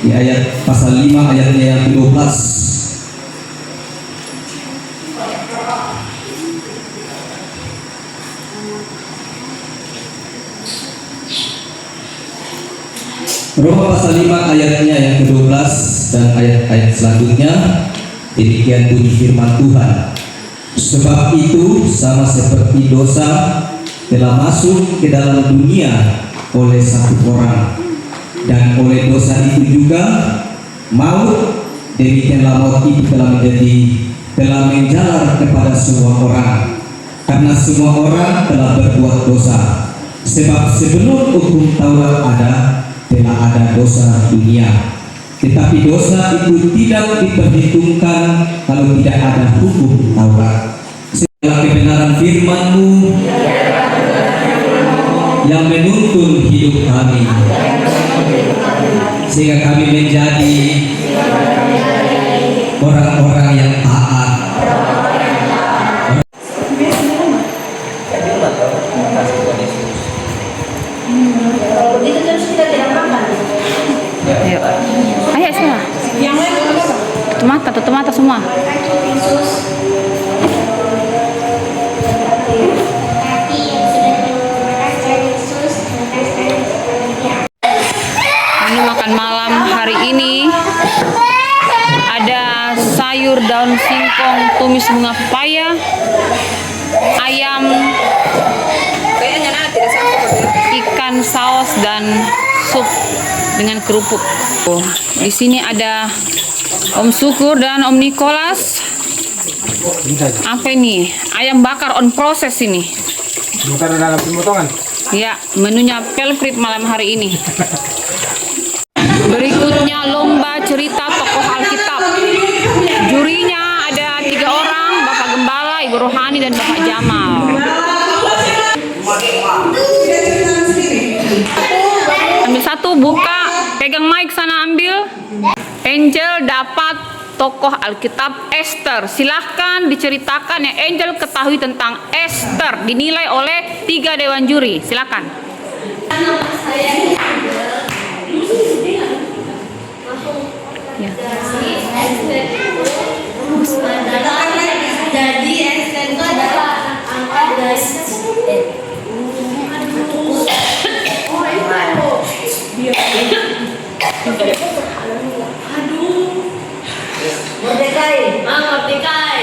di ayat pasal 5 ayatnya yang ke-12. Roma pasal 5 ayatnya yang ke-12 dan ayat-ayat selanjutnya. Demikian bunyi firman Tuhan. Sebab itu sama seperti dosa telah masuk ke dalam dunia oleh satu orang, dan oleh dosa itu juga maut, demikianlah maut itu telah menjalar kepada semua orang, karena semua orang telah berbuat dosa. Sebab sebelum hukum Taurat ada, telah ada dosa dunia. Tetapi dosa itu tidak diperhitungkan kalau tidak ada hukum Taurat. Segala kebenaran firman-Mu yang menuntun hidup kami, sehingga kami menjadi orang-orang yang taat. Begitu terus kita tidak makan. Ayo, ayo semua. Yang lain apa? Tutup mata semua. Menu makan malam hari ini ada sayur daun singkong, tumis bunga pepaya, ayam, ikan saus dan sup dengan kerupuk. Di sini ada Om Syukur dan Om Nikolas. Apa ini? Ayam bakar on proses ini. Bukan dalam pemotongan. Ya, menunya pelfrit malam hari ini. Berikutnya lomba cerita tokoh Alkitab. Jurinya ada 3 orang, Bapak Gembala, Ibu Rohani, dan Bapak Jamal. Ambil satu, buka, pegang mic sana, ambil. Angel dapat tokoh Alkitab Esther. Silahkan diceritakan yang Angel ketahui tentang Esther. Dinilai oleh 3 dewan juri. Silahkan. Ya. Jadi Esther itu adalah angkat dari Mordekai. Mordekai.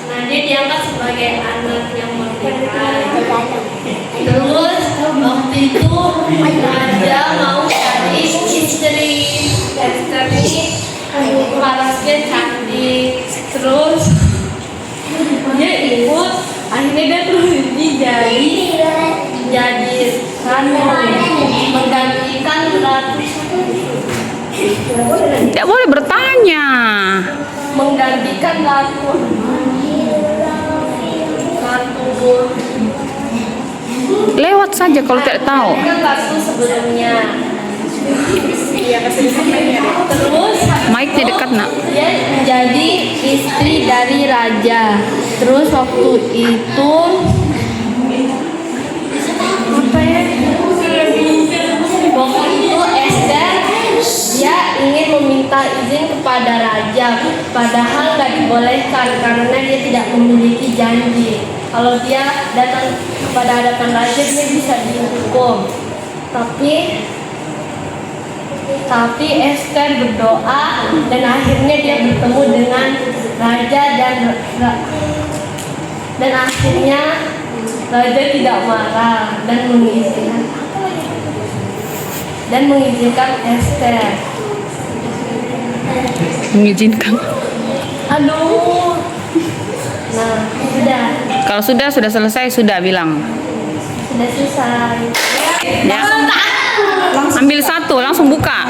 Nah, dia diangkat sebagai anak yang Mordekai. Terus waktu itu raja mau cari istri. Esther ini parasnya cantik. Terus dia ikut. Akhirnya dia terus jadi menggantikan ratu. Tidak boleh bertanya. Menggantikan ratu. Lewat saja kalau tidak tahu. Kan ratu sebelumnya. Terus Mic-nya dekat, Nak. dia jadi istri dari raja. Terus waktu itu apa ya? Waktu itu Esther dia ingin meminta izin kepada raja, padahal nggak dibolehkan karena dia tidak memiliki janji. Kalau dia datang kepada hadapan raja dia bisa dihukum. Tapi Esther berdoa dan akhirnya dia bertemu dengan raja dan akhirnya raja tidak marah dan mengizinkan Esther. Mengizinkan. Aduh. Nah, sudah. Kalau sudah selesai, sudah bilang. Sudah selesai. Ya. Ambil satu, langsung buka.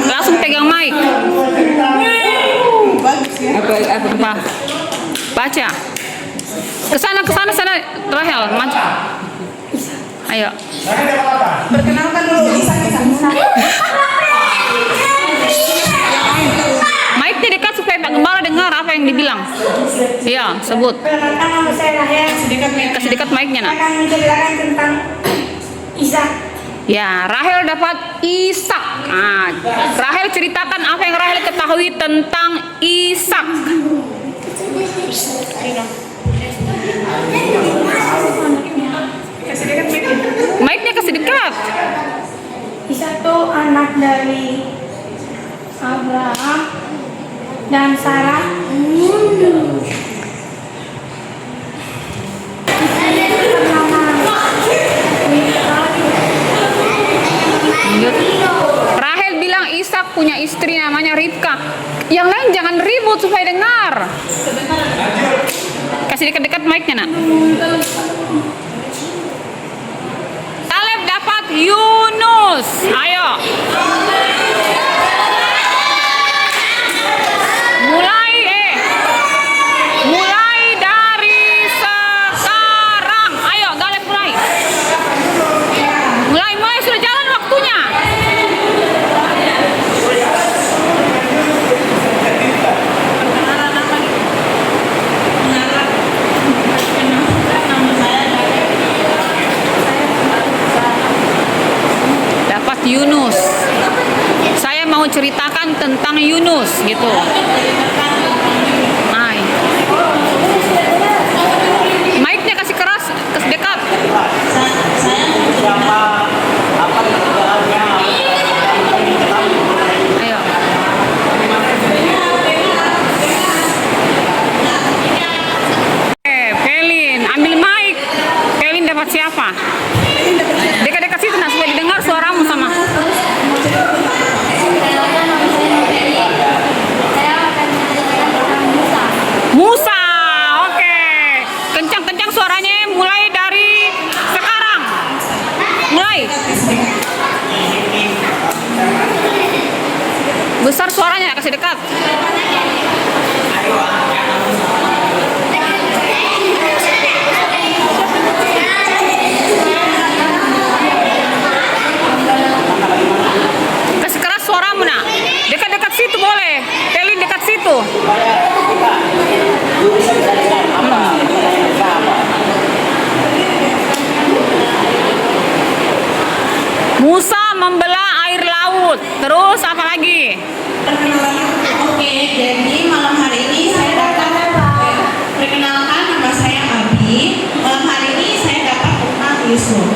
Langsung pegang mic. Apa? Baca. Kesana, Rahel, maju. Ayo. Perkenalkan dulu Isa. Mic-nya dekat supaya Pak Gembala dengar apa yang dibilang. Iya, sebut. Perkenalkan nama saya Rahel. Kasih dekat mic-nya, Nak. Saya akan menceritakan tentang Isa. Ya, Rahel dapat Ishak. Nah, Rahel ceritakan apa yang Rahel ketahui tentang Ishak. Mic-nya kasih dekat. Ishak itu anak dari Abraham dan Sarah. Rahel bilang Ishak punya istri namanya Ribka. Yang lain jangan ribut supaya dengar. Kasih dekat-dekat mic-nya, Nak. Kaleb dapat Yunus. Ayo. Mulai dari sekarang. Ayo, Kaleb mulai. Mulai sudah jalan waktunya. Dapat Yunus. Saya mau ceritakan tentang Yunus gitu. Hai. Mic-nya kasih keras, kasih dekat. Ayo. Pelin, ambil mic. Pelin dapat siapa? Dekat-dekat situ, nah, supaya didengar suaramu sama. Musa, oke. Kencang-kencang suaranya, mulai dari sekarang. Mulai. Besar suaranya, kasih dekat. Kasih keras suaramu, Nak. Dekat-dekat situ boleh. Pelin dekat situ. Musa membelah air laut. Terus apa lagi? Oke, jadi malam hari ini saya dapat perkenalkan, nama saya Abi. Malam hari ini saya dapat tentang Yusuf.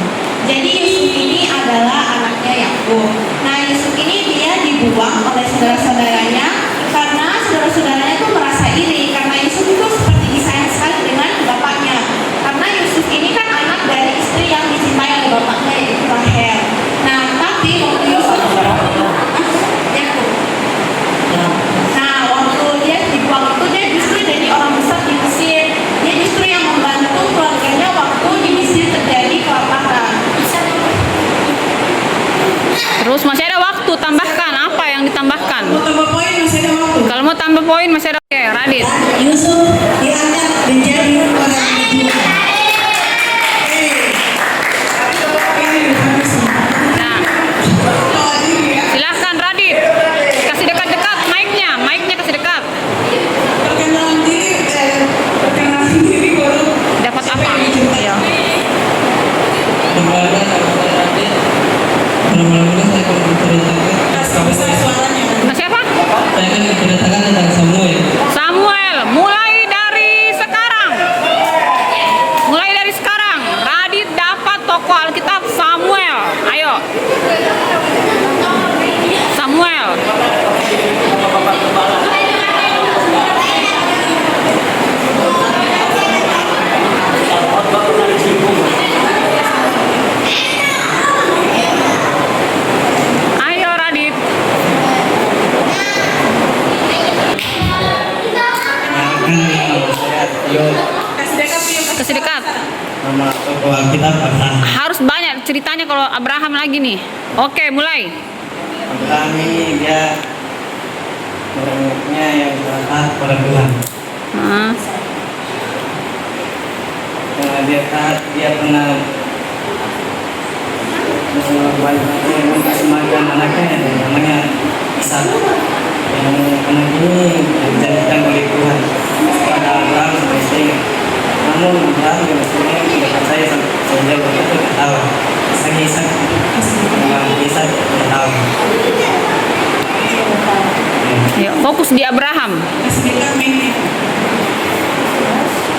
Jadi Yusuf ini adalah anaknya Yakub. Nah, Yusuf ini dia dibuang oleh saudara-saudaranya karena saudara-saudaranya itu merasa iri karena Yusuf itu seperti disayang sekali dengan bapaknya. Karena Yusuf ini kan anak dari istri yang dicintai oleh bapaknya, yaitu Rahel. Nah, tapi waktu Yusuf Yakub. Nah, waktu dia dibuang itu dia justru jadi orang besar di Mesir. Dia justru yang membantu keluarganya waktu di Mesir terjadi kelaparan. Terus masih ada waktu, tambahkan. Apa yang ditambahkan? Mau tambah poin masih ada waktu. Kalau mau tambah poin masih ada. Oke, Radit. Yusuf diangkat menjadi orang kedua. Nah, silahkan Radit. Kasih dekat-dekat mic-nya. Mic-nya kasih dekat. Perkenalan diri baru. Dapat apa? Ayo. Besar suaranya. Nah, siapa? Saya akan menceritakan tentang Samuel. Samuel. Mulai dari sekarang. Mulai dari sekarang. Radit dapat tokoh Alkitab Samuel. Ayo. Samuel. Ayo Radit. Kasih dekat. Nama tokoh Alkitab Abraham. Harus banyak ceritanya kalau Abraham lagi nih. Oke, mulai. Abraham ini dia orangnya yang taat pada Tuhan. Nah, Karena dia taat, dia pernah mempersemangkan anaknya yang namanya Ishak. Yang anak ini dijadikan oleh Tuhan pada Abraham sebagai istri. Namun Abraham yang istrinya tidak percaya sehingga begitu ketawa. Isaac tahu. Ayo, fokus di Abraham. Kasih dekat mic-nya.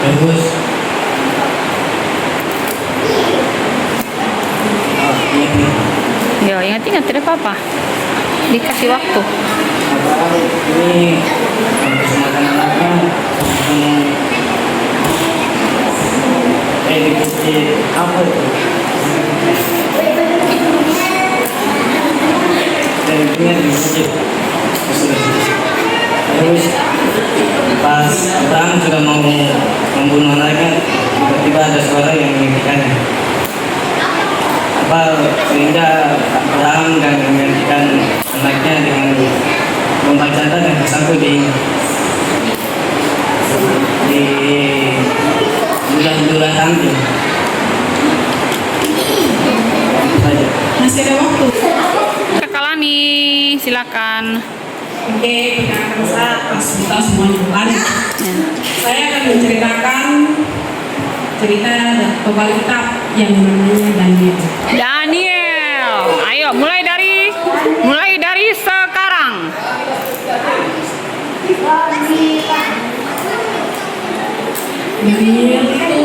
Terus Yo, ingat-ingat tidak apa-apa. Dikasih waktu. ini untuk makan anaknya dikasih apa itu? Intinya dikasih. Terus pas Abraham sudah mau membunuh anaknya, tiba-tiba ada suara yang mengingatkannya. Sehingga Abraham dan menggantikan anaknya dengan lompat jantan yang bersangkut di bulan samping. Saja. Masih ada waktu. Kakalani, silakan. Oke, perkenalkan saya Asmita semuanya bukan. Saya akan menceritakan cerita tokoh kitab yang namanya Daniel. Daniel, ayo mulai dari sekarang. Daniel itu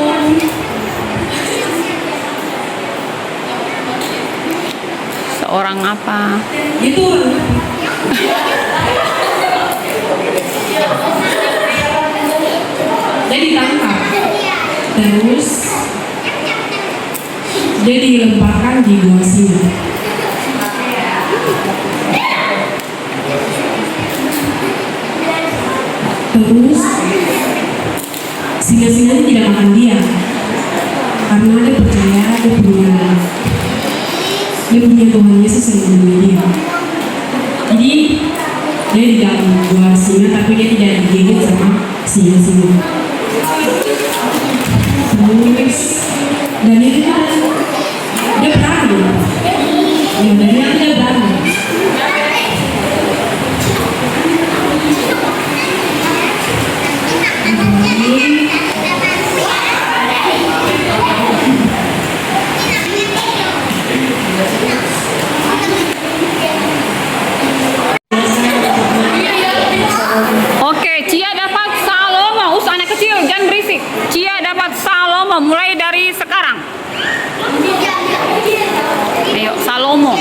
Seorang apa? itu dia ditangkap, terus dia dilemparkan di gua singa. Terus singa-singanya tidak makan dia karena dia percaya dia punya Tuhan Yesus yang melindungi dia. Jadi dia di dalam gua singa tapi dia tidak digigit sama singa-singa. Terus dan itu dia berani. Ya Daniel dia berani. Oke, Cia dapat Salomo. Anak kecil jangan berisik. Cia dapat Salomo mulai dari sekarang. Ayo, Salomo.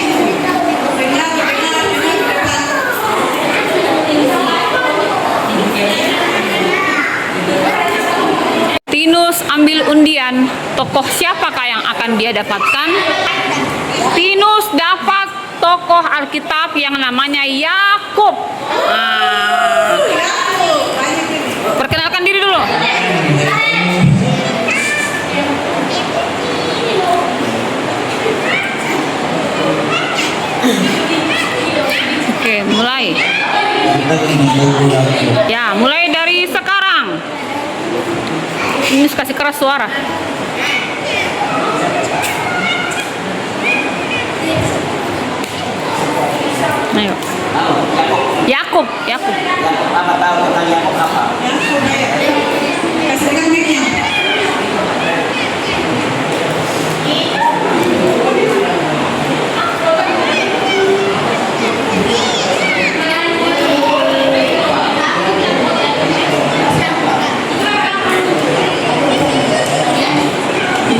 Tinus ambil undian. Tokoh siapakah yang akan dia dapatkan? Tinus dapat tokoh Alkitab yang namanya Yakub. Perkenalkan diri dulu. Oke, mulai. Ya, mulai dari sekarang. Ini kasih keras suara. Ayo. Yakub. Apa tahu tentang Yakub apa? Kasih dekat mic-nya.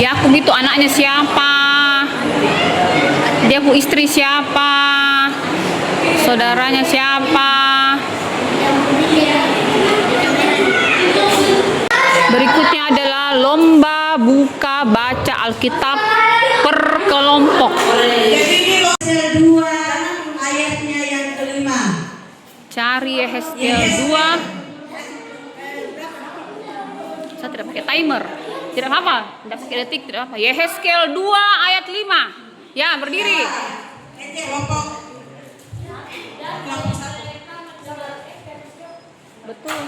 Yakub itu anaknya siapa? Dia bu istri siapa? Saudaranya siapa? Berikutnya adalah lomba buka baca Alkitab per kelompok. Jadi Yehezkiel 2 ayatnya yang kelima. Cari Yehezkiel 2. Saya tidak pakai timer. Tidak apa-apa, tidak pakai detik, tidak apa. Yehezkiel 2 ayat 5. Ya, berdiri. Kelompok. Betul.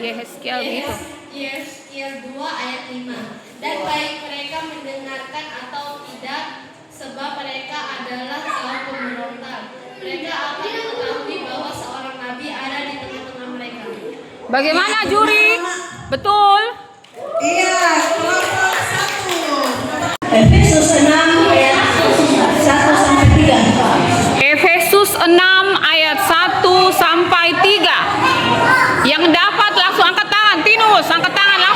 Yehezkiel begitu. Yehezkiel 2 ayat 5. Dan baik mereka mendengarkan atau tidak, sebab mereka adalah kaum pemberontak. Mereka akan mengetahui bahwa seorang nabi ada di tengah-tengah mereka. Bagaimana juri? Betul. Iya, kelompok 1.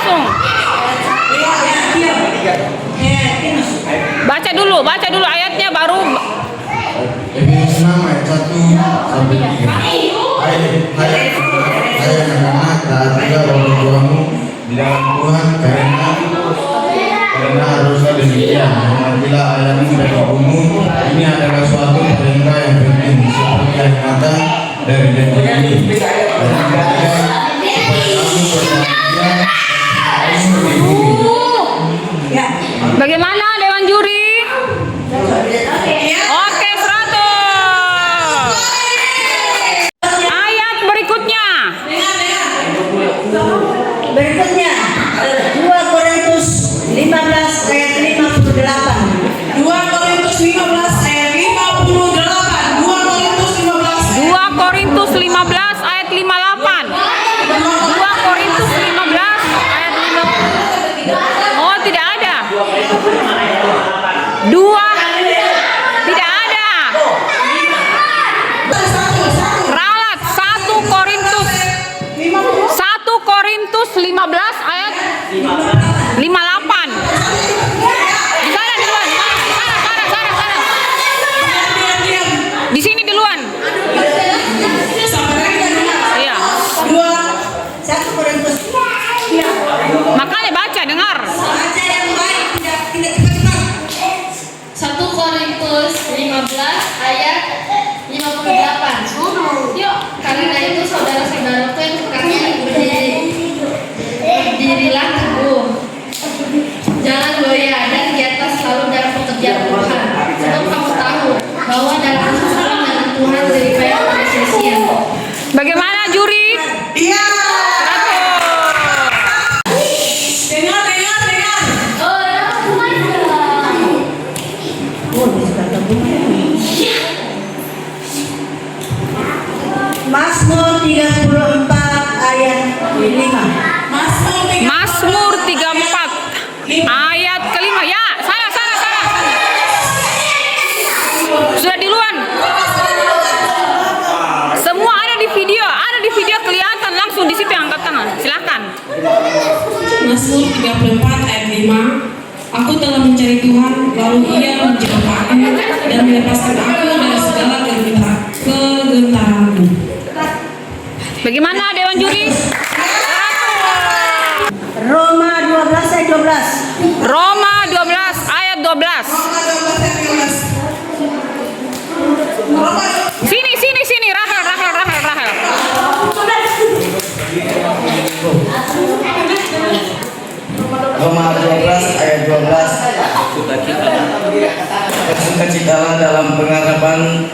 langsung. Baca dulu ayatnya baru. Efesus 6 ayat 1 sampai 3. Hai anak-anak, taatilah orang tuamu di dalam Tuhan karena haruslah demikian. Hormatilah ayahmu dan ibumu. Ini adalah suatu perintah yang penting seperti air mata dari janji ini. Dan ketiga, supaya kamu berbahagia di bumi. Bagaimana Dewan Juri? Oke, 100. Ayat berikutnya. Berikutnya 2 Korintus 15 ayat 58. 2 Korintus 15 ayat 58. 2 Korintus 15. 2 Korintus 15 ayat 58. 2 Korintus 15 ayat 58. Oh, tidak ada. 2 tidak ada. Ralat 1 Korintus 15 ayat 58. Di sana duluan. Sana. Di sini duluan. Iya. 1 Korintus. Makanya baca, dengar. Baca yang baik, tidak cepat-cepat. 1 Korintus 15 ayat 58. Yuk, karena itu saudara-saudaraku yang kekasih, berdirilah teguh. Jangan goyah dan giatlah selalu dalam pekerjaan Tuhan. Sebab kamu tahu bahwa dalam kesusahan dengan Tuhan lebih baik pada sia-sia. Bagaimana juri? Iya. 100. Dengar. Mazmur 34 ayat 5. Mazmur 34 ayat kelima. Ya, sana. Sudah duluan. Semua ada di video kelihatan langsung di situ, angkat tangan. Silakan. Mazmur 34 ayat 5. Aku telah mencari Tuhan, lalu Ia menjawab aku dan melepaskan aku dari segala kegentaranku. Bagaimana Dewan Juri? 100. Roma 12 ayat 12. Roma 12 ayat 12. Sini. Rahel. Roma 12 ayat 12. Bersukacitalah dalam pengharapan,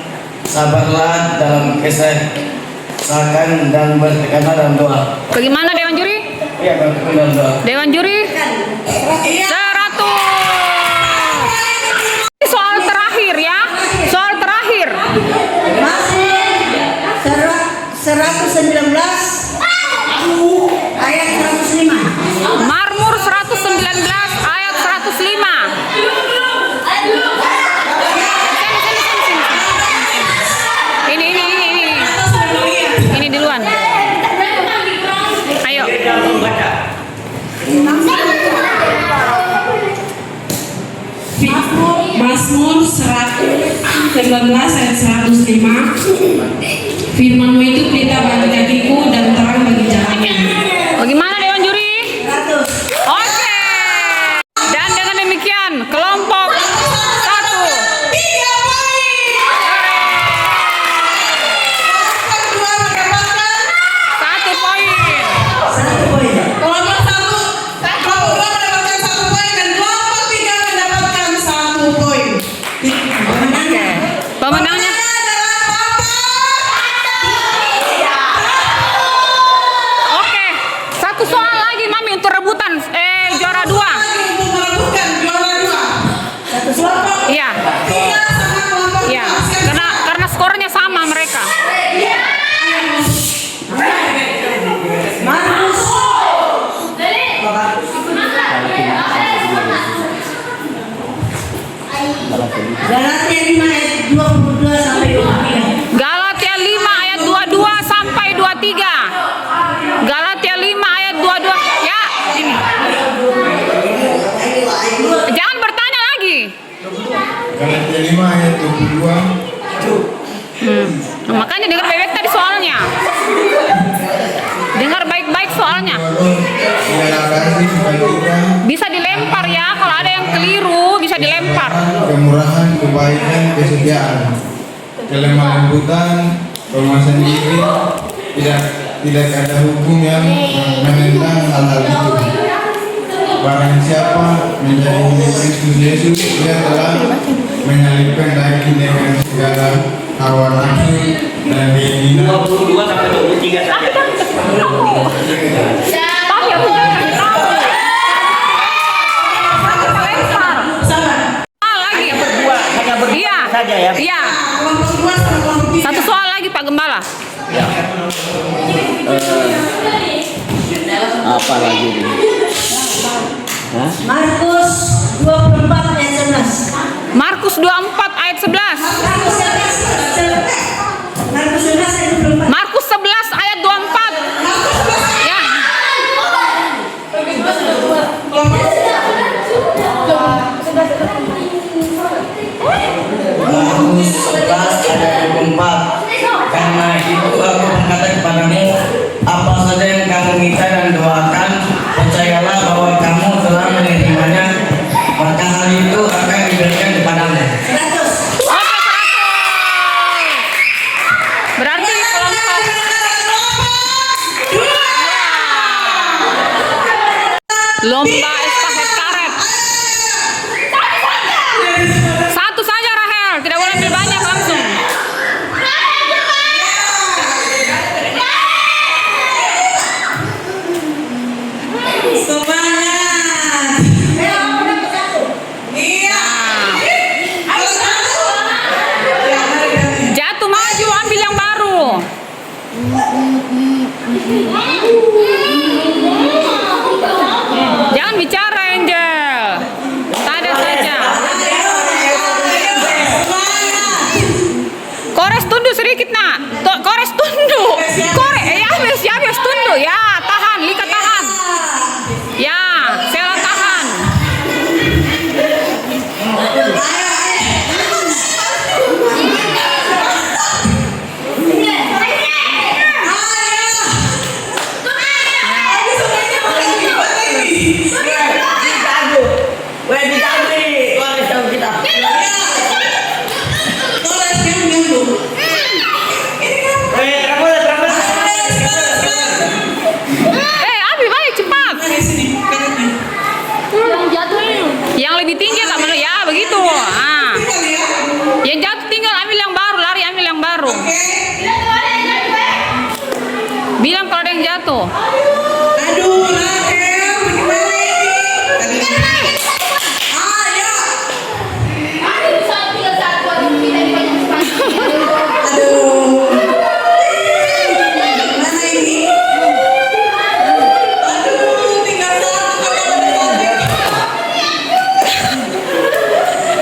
sabarlah dalam kesesakan, dan bertekunlah dalam doa. Bagaimana Dewan Juri? Iya, bertekun dalam doa. Dewan Juri 100. Soal terakhir ya. Soal terakhir. Masih 119 ayat 105. Mazmur 119 ayat 105. Ini duluan. Ayo. Mazmur 119 ayat 105. Firman-Mu itu pelita bagi kakiku dan terang bagi jalanku. Bagaimana Dewan Juri? 100. Oke. Dan dengan demikian kelompok 1 1 poin. 1 poin. Kelompok 1 mendapatkan 1 poin dan kelompok 3 mendapatkan 1 poin. Pemenangnya oke. 1 soal lagi Mami untuk rebutan juara 2. Untuk merebutkan juara 2. 1 kelompok. Iya. 3 sama kelompok Iya. Karena skornya sama mereka. Markus. Galatia 5 ayat 22 sampai 23. Galatia 5 ayat 22 sampai 23. Galatia 5 ayat 22. Ya, ini. Makanya dengar baik-baik tadi soalnya. Dengar baik-baik soalnya. Bisa dilempar ya, kalau ada yang keliru bisa dilempar. Kemurahan, kebaikan, kesetiaan, kelemah lembutan, penguasaan diri, tidak ada hukum yang menentang hal-hal itu. Barang siapa menjadi milik Kristus Yesus, dia telah menyalibkan daging dengan segala hawa nafsu dan keinginan. 22 sampai 23 saja. Tapi aku nggak kasih tahu. Lempar. Lagi. Hanya berdua Iya. saja ya. Iya. Kelompok 2 sama kelompok 3. Satu soal lagi Pak Gembala. Apa lagi ini? Markus 24 ayat 11. Markus 24 ayat 11. Markus 11 ayat 24. Markus 11 ayat 24. Ya. Markus 11 ayat 24. Karena itu aku berkata kepadamu, apa saja yang kamu minta dan doakan, percayalah bahwa kamu telah menerimanya, maka hal itu akan diberikan kepadamu. 100. Oke, 100. Berarti kelompok lomba estafet karet. Satu saja Rahel, tidak boleh ambil banyak langsung. Semangat. Iya. Jatuh maju, ambil yang baru. Jangan bicara Angel. Tada saja. Kores tunduk sedikit nak. Kores tunduk. Ya, habis tunduk. Ya, tahan, Lika tahan. Ya, Sela tahan. Abi balik cepat. Yang lebih tinggi tak mana ya begitu. Ah. Yang jatuh tinggal ambil yang baru, lari ambil yang baru. Bilang kalau ada yang jatuh. Aduh, Rahel, bagaimana ini? Ayo. Aduh. Mana ini? Aduh, tinggal satu.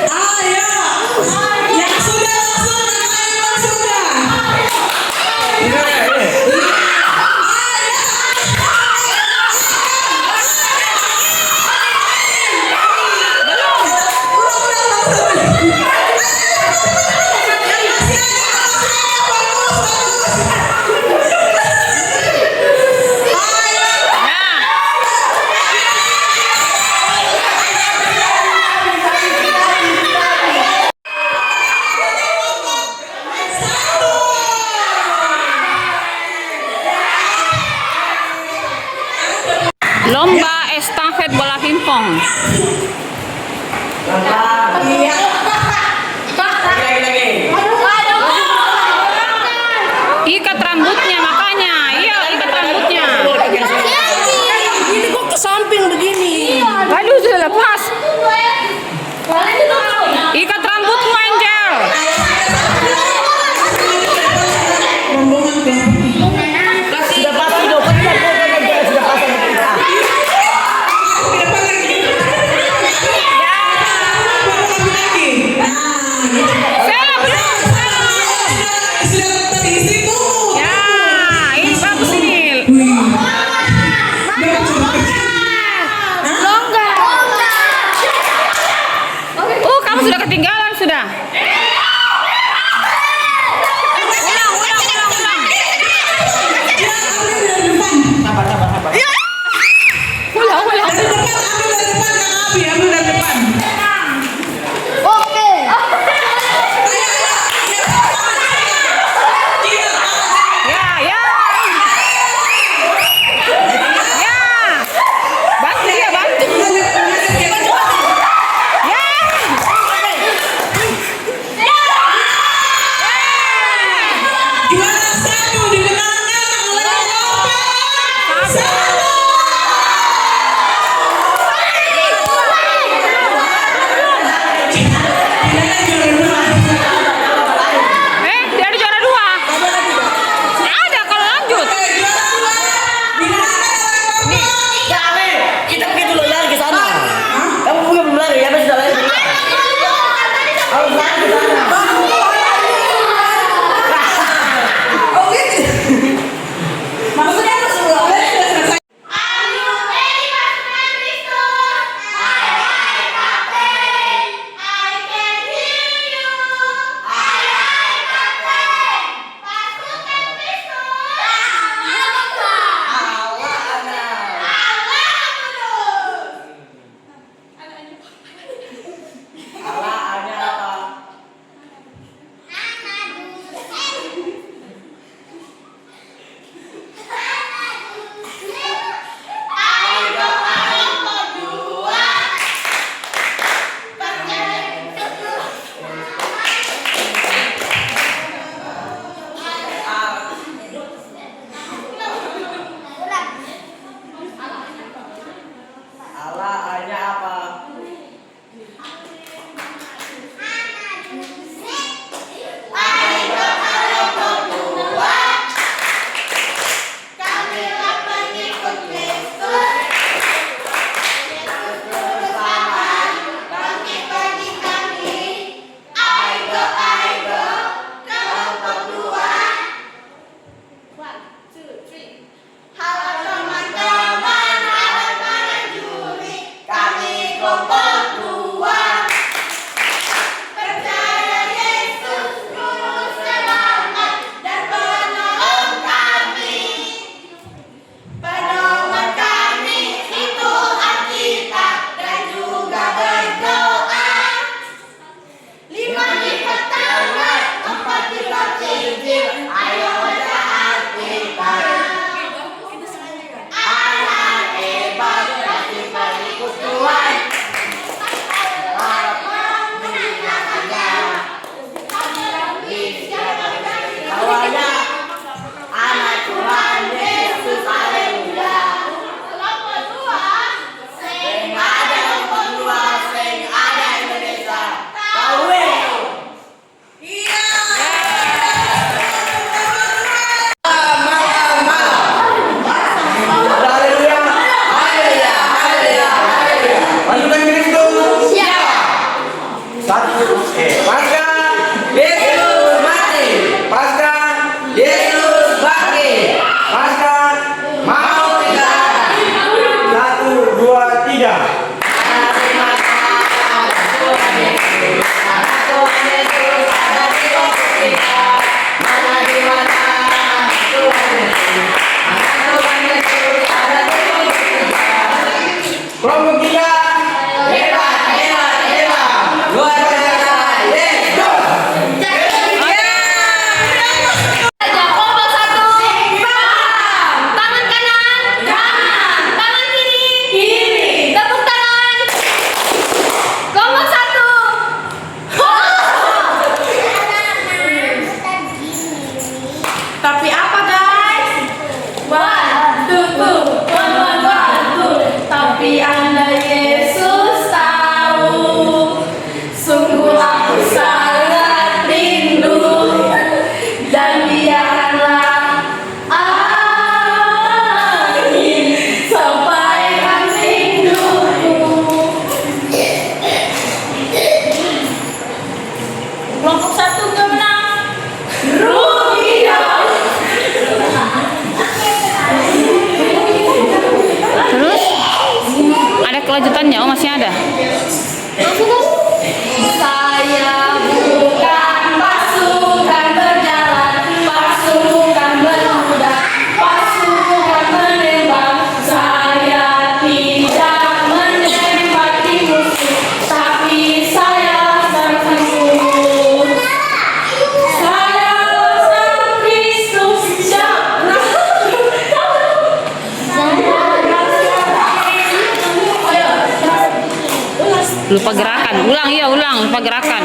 Ayo. Yang sudah langsung, yang sudah. Lomba estafet bola pingpong. Ikat rambutnya makanya. Iya, ikat rambutnya. Ini kok ke samping begini? Aduh, sudah lepas. Ikat rambutmu, Angel. Rombongan kelompok 3. Sudah pasti dong, sudah pasti. Di depan lagi. ambil dari depan. Oke. Ya, ya. Ya. Bantu dia, bantu. Ya. Juara 1 dimenangkan oleh Lopez. Dia ada juara 2. Ada kalau lanjut. Ya, Ale, kita pergi dulu lari ke sana. Kamu juga belum lari, ya sudah lari. Harus lari ke sana. Maksudnya apa semua? Selesai. kelanjutannya? Oh, masih ada. Saya bukan pasukan berjalan, pasukan berkuda, pasukan menembak. Saya tidak Lupa gerakan. Ulang ya, ulang. Lupa gerakan.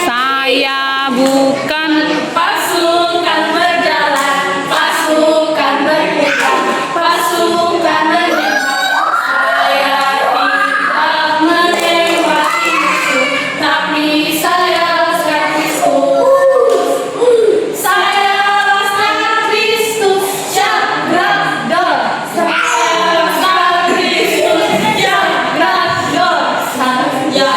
Saya bukan Pasukan berjalan, pasukan berjalan, pasukan berjalan. Saya tidak menembaki musuh, tapi saya laskar Kristus. Saya laskar Kristus, syabrak dor. Saya laskar Kristus, syabrak dor. Saya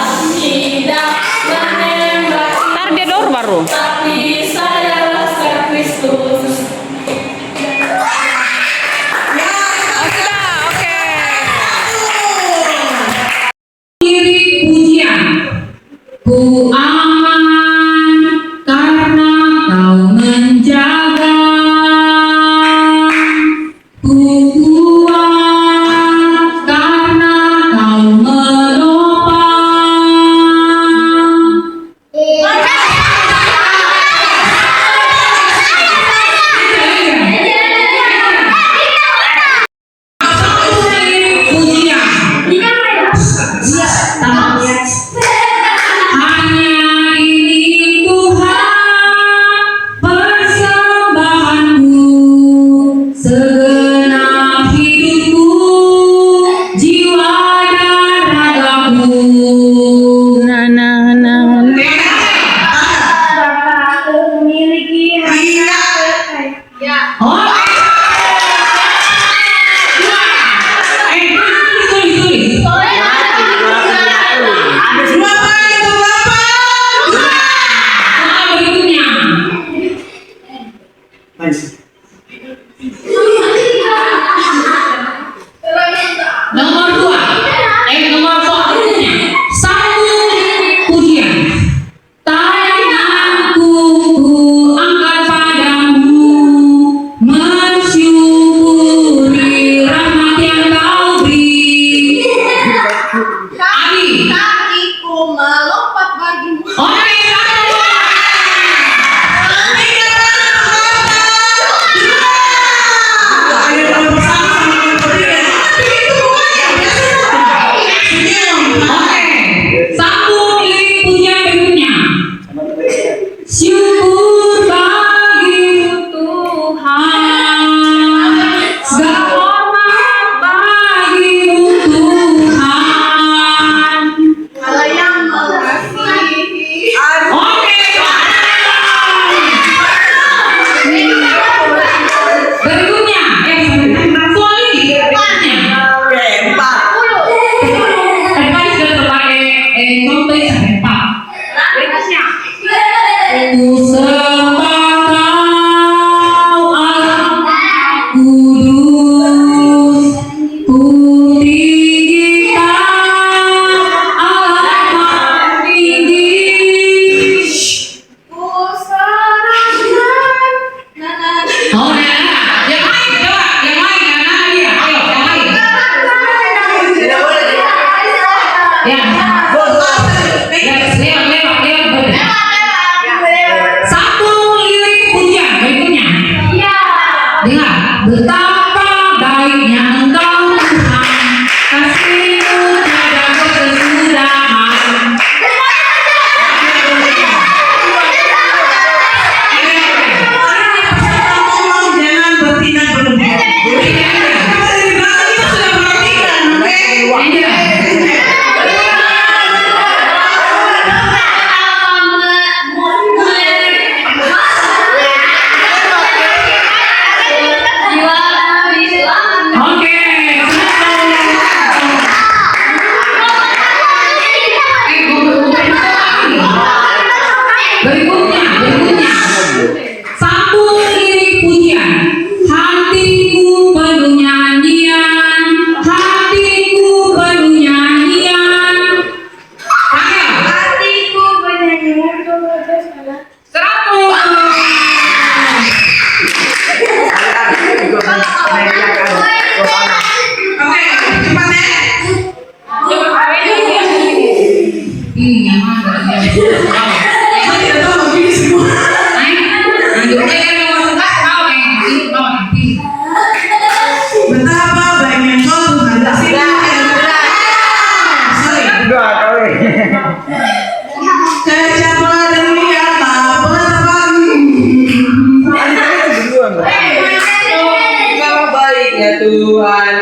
Tuhan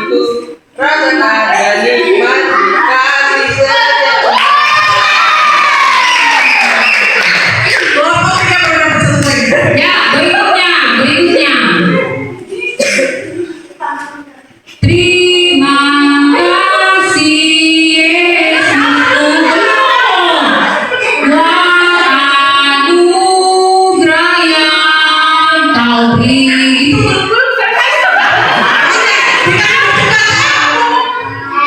itu ada nikmat kasih sejati. Ya, berikutnya. Terima kasih Yesus anugerah yang Kau beri.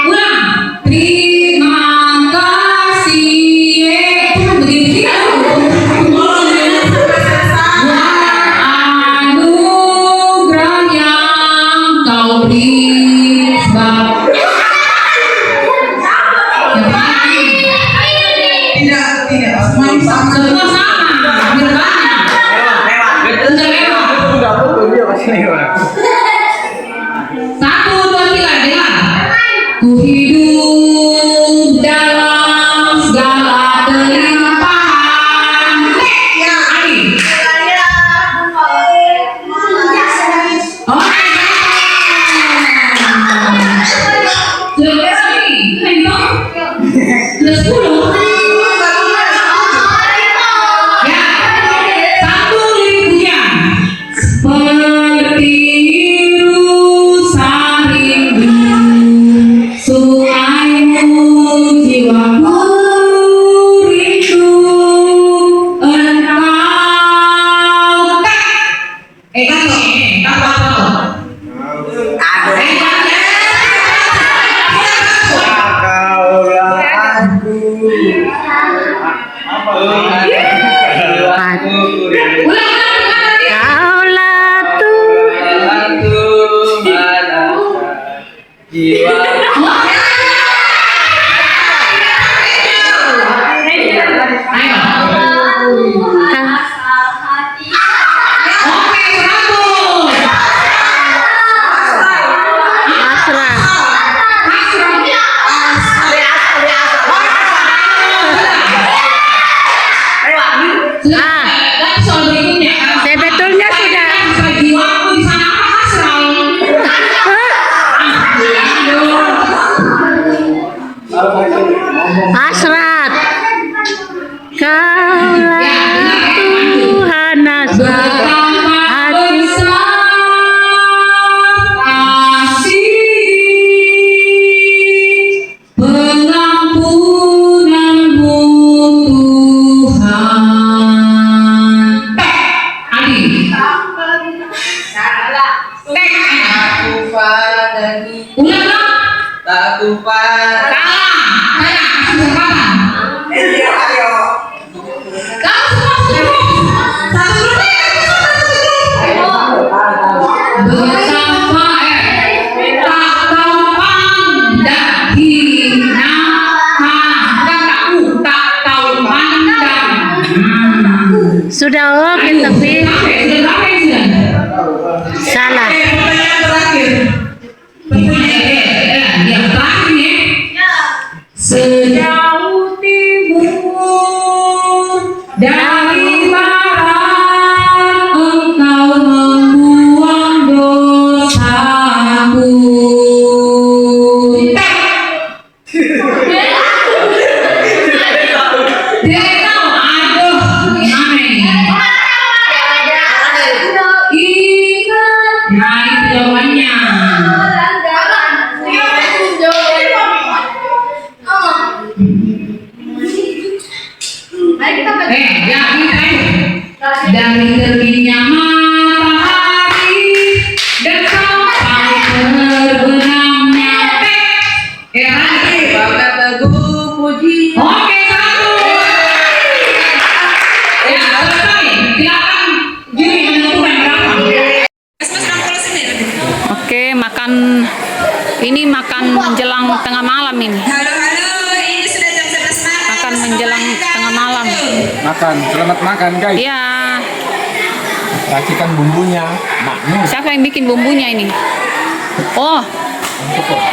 Ulang. Terima kasih Yesus anugerah yang Kau beri. Sebab semua sama, biar banyak. Udah lewat. 1, 2, 3, dengar. Ku hidup dalam segala kelimpahan. Adi. Oke. Sudah berapa nih? Sudah 10. Ya. 1 lirik pujian. Seperti rusa rindu sungaimu jiwaku rindu engkau. Sebetulnya sudah. Jiwaku di sana apa hasral? Hasrat. Kaulah Tuhan hasrat hati. Pengampunanmu Tuhan. Adi. Ulang dong. Tak lupa. Kalah. Saya kasih kesempatan. Kamu semua. Satu betapa tak kau pandang hina, tak kau pandang. Sudah oke tapi salah. Pertanyaan terakhir. Yang terakhir nih. Sejauh timur dari barat engkau membuang dosaku. Tidak tahu, aduh, gimana ini? Ingat, nah itu jawabannya. Ya, ini terakhir. Dari terbitnya matahari dan sampai terbenamnya Bakat teguh puji. Oke, satu. Ya, selesai. Silakan juri menentukan berapa. Oke, makan ini makan menjelang tengah malam ini. Halo, ini sudah jam 11 malam. Makan menjelang tengah malam. Makan, selamat makan guys. Iya. Racikan bumbunya, maknus. Siapa yang bikin bumbunya ini? Oh.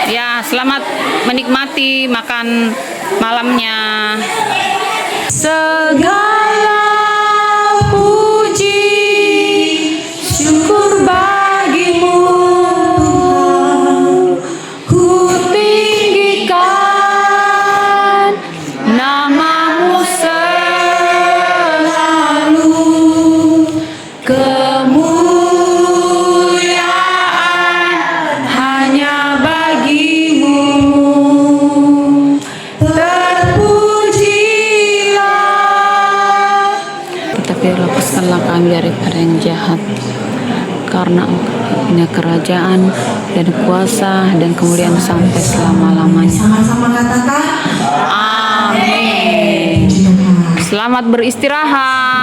Ya, selamat menikmati makan malamnya. Segala puji syukur bagimu kami daripada yang jahat. Karena Engkau punya kerajaan dan kuasa dan kemuliaan sampai selama-lamanya. Sama-sama katakan Amin. Selamat beristirahat.